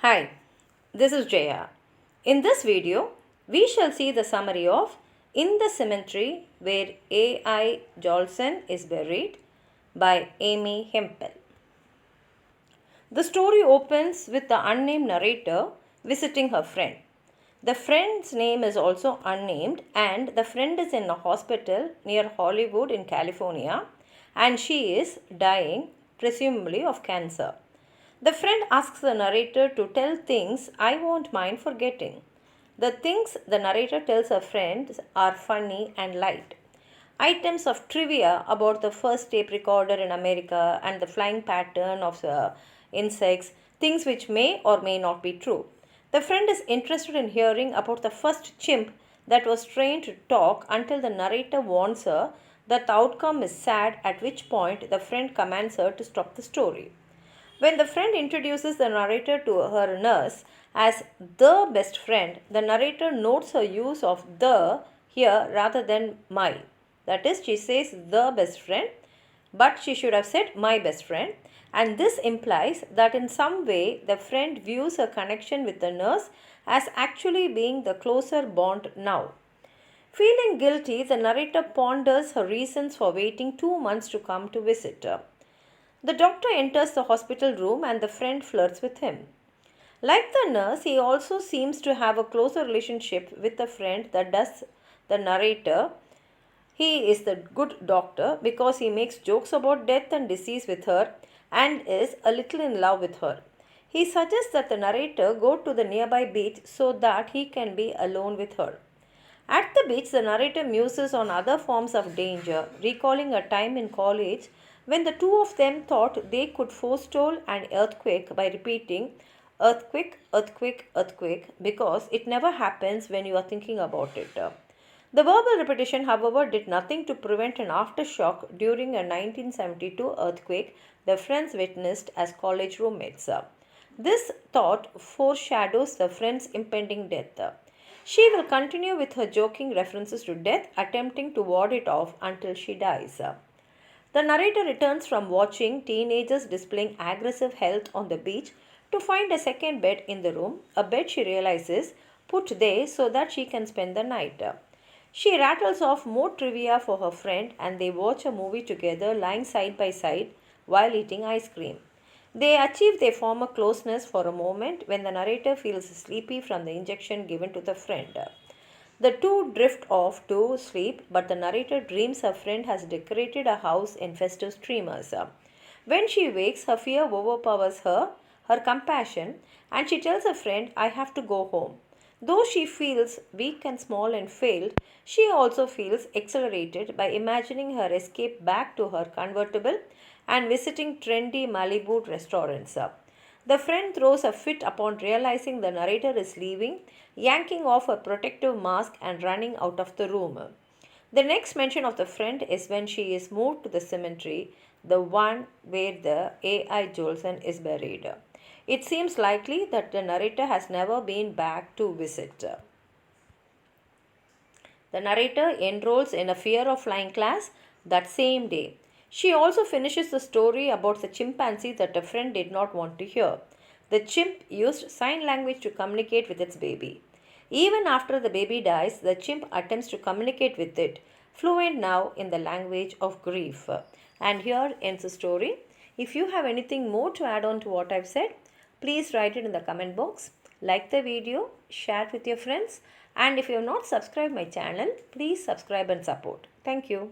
Hi, this is Jaya. In this video, we shall see the summary of In the Cemetery Where A.I. JOLSON is Buried by Amy Hempel. The story opens with the unnamed narrator visiting her friend. The friend's name is also unnamed, and the friend is in a hospital near Hollywood in California, and she is dying, presumably of cancer. The friend asks the narrator to tell things I won't mind forgetting. The things the narrator tells her friends are funny and light. Items of trivia about the first tape recorder in America and the flying pattern of the insects, things which may or may not be true. The friend is interested in hearing about the first chimp that was trained to talk until the narrator warns her that the outcome is sad, at which point the friend commands her to stop the story. When the friend introduces the narrator to her nurse as the best friend, the narrator notes her use of the here rather than my. That is, she says the best friend, but she should have said my best friend. And this implies that in some way the friend views her connection with the nurse as actually being the closer bond now. Feeling guilty, the narrator ponders her reasons for waiting 2 months to come to visit her. The doctor enters the hospital room and the friend flirts with him. Like the nurse, he also seems to have a closer relationship with the friend that does the narrator. He is the good doctor because he makes jokes about death and disease with her and is a little in love with her. He suggests that the narrator go to the nearby beach so that he can be alone with her. At the beach, the narrator muses on other forms of danger, recalling a time in college when the two of them thought they could forestall an earthquake by repeating earthquake, earthquake, earthquake because it never happens when you are thinking about it. The verbal repetition, however, did nothing to prevent an aftershock during a 1972 earthquake the friends witnessed as college roommates. This thought foreshadows the friend's impending death. She will continue with her joking references to death, attempting to ward it off until she dies. The narrator returns from watching teenagers displaying aggressive health on the beach to find a second bed in the room, a bed she realizes put there so that she can spend the night. She rattles off more trivia for her friend and they watch a movie together lying side by side while eating ice cream. They achieve their former closeness for a moment when the narrator feels sleepy from the injection given to the friend. The two drift off to sleep, but the narrator dreams her friend has decorated a house in festive streamers. When she wakes, her fear overpowers her compassion, and she tells her friend, I have to go home. Though she feels weak and small and failed, she also feels exhilarated by imagining her escape back to her convertible and visiting trendy Malibu restaurants. The friend throws a fit upon realizing the narrator is leaving, yanking off her protective mask and running out of the room. The next mention of the friend is when she is moved to the cemetery, the one where the A.I. JOLSON is buried. It seems likely that the narrator has never been back to visit. The narrator enrolls in a fear of flying class that same day. She also finishes the story about the chimpanzee that a friend did not want to hear. The chimp used sign language to communicate with its baby. Even after the baby dies, the chimp attempts to communicate with it, fluent now in the language of grief. And here ends the story. If you have anything more to add on to what I've said, please write it in the comment box. Like the video, share it with your friends, and if you have not subscribed my channel, please subscribe and support. Thank you.